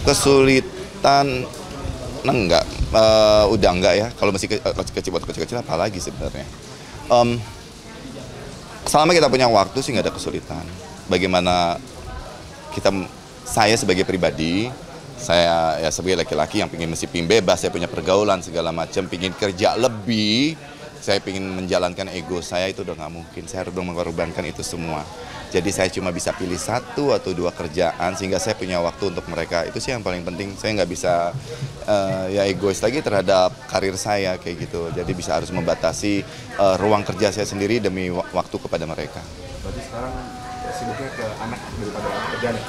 Kesulitan enggak, udah enggak ya. Kalau masih kecil-kecil apalagi sebenarnya. Em, Selama kita punya waktu sih nggak ada kesulitan. Bagaimana kita, saya sebagai pribadi, saya ya sebagai laki-laki yang pingin bebas, saya punya pergaulan segala macam, pingin kerja lebih, saya pingin menjalankan ego saya, itu udah nggak mungkin. Saya harus mengorbankan itu semua. Jadi saya cuma bisa pilih 1 atau 2 kerjaan sehingga saya punya waktu untuk mereka. Itu sih yang paling penting. Saya nggak bisa ya egois lagi terhadap karir saya kayak gitu. Jadi bisa harus membatasi ruang kerja saya sendiri demi waktu kepada mereka. Berarti sekarang sibuknya ke anak daripada kerjaan ya?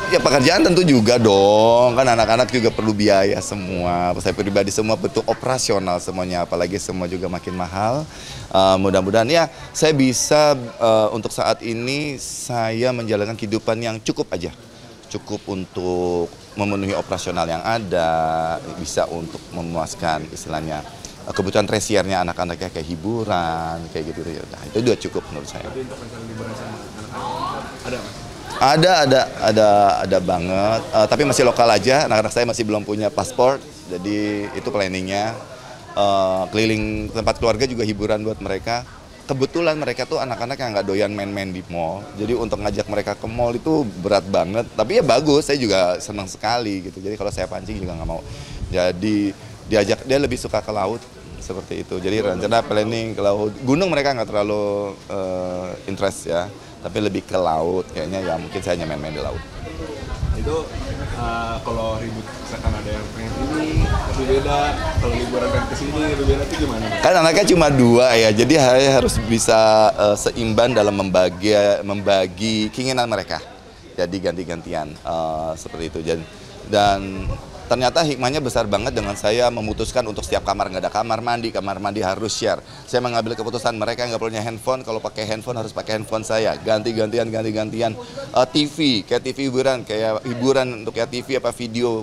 Ya pekerjaan tentu juga dong, kan anak-anak juga perlu biaya semua. Saya pribadi semua butuh operasional semuanya, apalagi semua juga makin mahal. Mudah-mudahan ya saya bisa untuk saat ini saya menjalankan kehidupan yang cukup aja. Cukup untuk memenuhi operasional yang ada, bisa untuk memuaskan istilahnya kebutuhan resiernya anak-anaknya kayak hiburan, kayak gitu. Nah, itu udah cukup menurut saya. Tapi untuk rencana liburan sama anak-anak ada Mas? Ada banget, tapi masih lokal aja. Anak-anak saya masih belum punya paspor, jadi itu planningnya. Keliling tempat keluarga juga hiburan buat mereka. Kebetulan mereka tuh anak-anak yang nggak doyan main-main di mall, jadi untuk ngajak mereka ke mall itu berat banget. Tapi ya bagus, saya juga senang sekali gitu. Jadi kalau saya pancing juga nggak mau. Jadi diajak, dia lebih suka ke laut seperti itu. Jadi rencana planning ke laut. Gunung mereka nggak terlalu interest ya. Tapi lebih ke laut, kayaknya ya mungkin saya hanya main-main di laut. Itu kalau ribut, misalkan ada yang pengen ini, lebih beda. Kalau liburan pengen kesini, lebih beda itu gimana? Kan anaknya cuma 2 ya, jadi saya harus bisa seimbang dalam membagi keinginan mereka. Jadi ganti-gantian seperti itu. Dan ternyata hikmahnya besar banget dengan saya memutuskan untuk setiap kamar nggak ada kamar mandi harus share. Saya mengambil keputusan mereka nggak punya handphone, kalau pakai handphone harus pakai handphone saya. Ganti-gantian. TV, kayak TV hiburan, kayak hiburan untuk ya TV apa video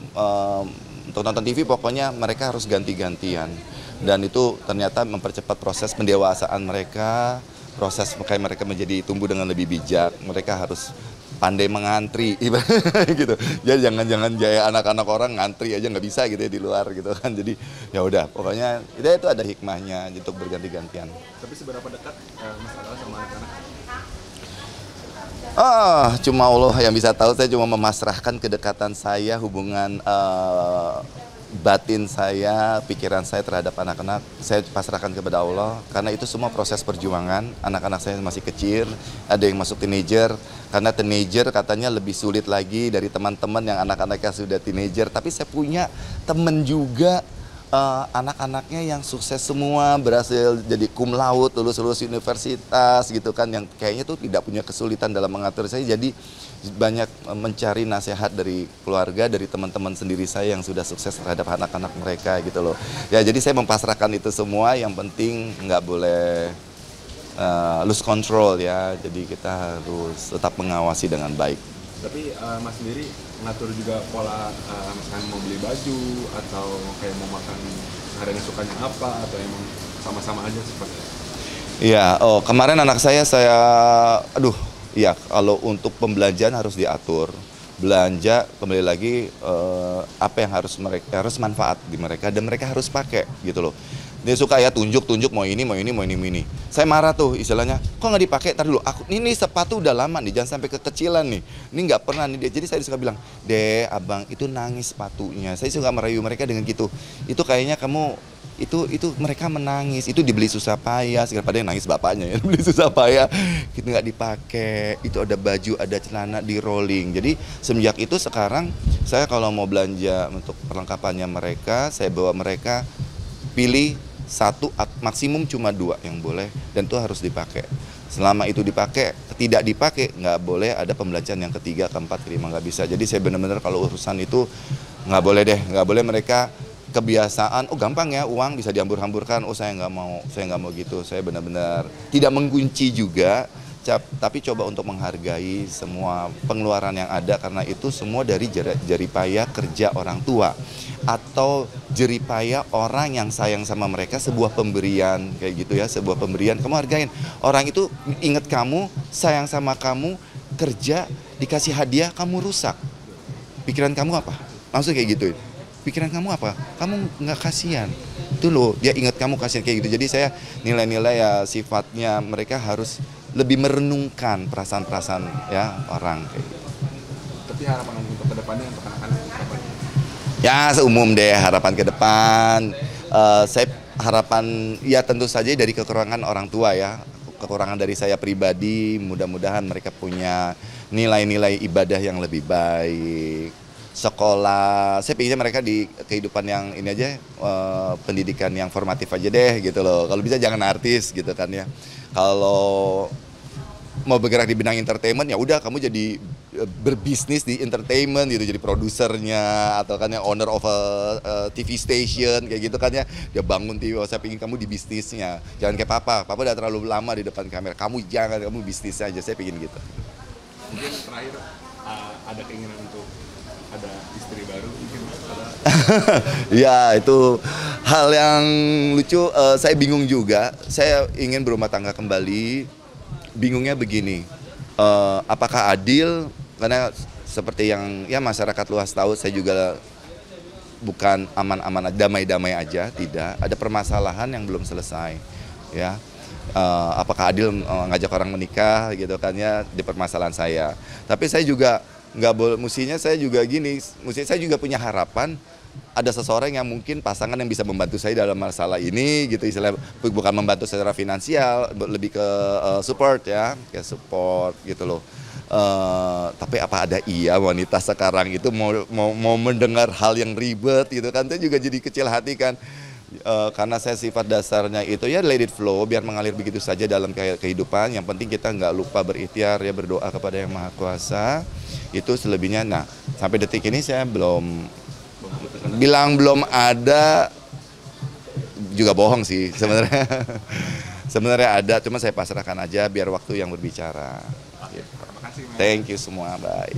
untuk nonton TV, pokoknya mereka harus ganti-gantian. Dan itu ternyata mempercepat proses pendewasaan mereka, proses kayak mereka menjadi tumbuh dengan lebih bijak. Mereka harus pandai mengantri gitu. Jadi jangan jaya anak-anak orang ngantri aja nggak bisa gitu ya di luar gitu kan. Jadi ya udah pokoknya itu ada hikmahnya untuk berganti-gantian. Tapi seberapa dekat masalah sama anak-anak? Cuma Allah yang bisa tahu. Saya cuma memasrahkan kedekatan saya, hubungan batin saya, pikiran saya terhadap anak-anak, saya pasrahkan kepada Allah. Karena itu semua proses perjuangan. Anak-anak saya masih kecil, ada yang masuk teenager. Karena teenager katanya lebih sulit lagi dari teman-teman yang anak-anaknya sudah teenager. Tapi saya punya temen juga, anak-anaknya yang sukses semua, berhasil jadi cum laude, lulus universitas gitu kan, yang kayaknya tuh tidak punya kesulitan dalam mengatur saya. Jadi banyak mencari nasihat dari keluarga, dari teman-teman sendiri saya yang sudah sukses terhadap anak-anak mereka gitu loh. Ya jadi saya mempasrahkan itu semua, yang penting nggak boleh lose control ya. Jadi kita harus tetap mengawasi dengan baik. Tapi Mas sendiri ngatur juga pola, misalkan mau beli baju atau kayak mau makan harinya sukanya apa, atau emang sama-sama aja seperti itu? Iya, kemarin anak saya iya, kalau untuk pembelanjaan harus diatur. Belanja kembali lagi apa yang harus manfaat di mereka dan mereka harus pakai gitu loh. Dia suka ya tunjuk mau ini. Saya marah tuh istilahnya, kok nggak dipakai? Tar dulu, ini sepatu udah lama nih, jangan sampai kekecilan nih. Ini nggak pernah nih dia. Jadi saya suka bilang, abang itu nangis sepatunya. Saya suka merayu mereka dengan gitu. Itu kayaknya kamu itu mereka menangis, itu dibeli susah payah, padahal yang nangis bapaknya ya, beli susah payah, gitu nggak dipakai, itu ada baju, ada celana di rolling. Jadi semenjak itu sekarang saya kalau mau belanja untuk perlengkapannya mereka, saya bawa mereka pilih 1, maksimum cuma 2 yang boleh, dan itu harus dipakai. Selama itu tidak dipakai, nggak boleh ada pembelanjaan yang ketiga, keempat, kelima, nggak bisa. Jadi saya benar-benar kalau urusan itu nggak boleh mereka kebiasaan, gampang ya uang bisa dihambur-hamburkan, saya nggak mau gitu. Saya benar-benar tidak mengunci juga, tapi coba untuk menghargai semua pengeluaran yang ada, karena itu semua dari jeripaya kerja orang tua atau jeripaya orang yang sayang sama mereka, sebuah pemberian kayak gitu ya, sebuah pemberian, kamu hargain. Orang itu ingat kamu, sayang sama kamu, kerja, dikasih hadiah, kamu rusak. pikiran kamu apa? Langsung kayak gitu. Pikiran kamu apa? Kamu nggak kasihan. Itu loh, dia ingat kamu kasihan kayak gitu. Jadi saya nilai-nilai ya sifatnya mereka harus lebih merenungkan perasaan-perasaan ya orang kayak gitu. Tapi harapan untuk kedepannya untuk anak-anak apa? Ya seumum deh harapan ke depan. Saya harapan ya tentu saja dari kekurangan orang tua ya. Kekurangan dari saya pribadi, mudah-mudahan mereka punya nilai-nilai ibadah yang lebih baik. Sekolah, saya pinginnya mereka di kehidupan yang ini aja, pendidikan yang formatif aja deh gitu loh. Kalau bisa jangan artis gitu kan ya. Kalau mau bergerak di bidang entertainment ya udah kamu jadi berbisnis di entertainment gitu, jadi produsernya atau kan yang owner of a TV station kayak gitu kan ya. Dia bangun TV, saya pingin kamu di bisnisnya, jangan kayak papa udah terlalu lama di depan kamera, kamu jangan, kamu bisnis aja, saya pingin gitu. Mungkin terakhir ada keinginan untuk ada istri baru mungkin ada. Ya itu hal yang lucu, saya bingung juga, saya ingin berumah tangga kembali. Bingungnya begini, apakah adil? Karena seperti yang ya masyarakat luas tahu, saya juga bukan aman-aman, damai-damai aja, tidak. Ada permasalahan yang belum selesai, ya. Apakah adil ngajak orang menikah gitu kan ya, di permasalahan saya. Tapi saya juga nggak boleh, mestinya saya juga gini, mestinya saya juga punya harapan. Ada seseorang yang mungkin pasangan yang bisa membantu saya dalam masalah ini gitu, istilahnya bukan membantu secara finansial, lebih ke support ya, kayak support gitu loh. Tapi apa ada iya wanita sekarang itu mau mendengar hal yang ribet gitu kan, saya juga jadi kecil hati kan. Karena saya sifat dasarnya itu ya let it flow, biar mengalir begitu saja dalam kehidupan. Yang penting kita nggak lupa berikhtiar ya, berdoa kepada Yang Maha Kuasa. Itu selebihnya. Nah sampai detik ini saya belum bilang belum ada, juga bohong sih sebenarnya. Sebenarnya ada, cuma saya pasrahkan aja biar waktu yang berbicara. Terima kasih. Thank you semua, bye.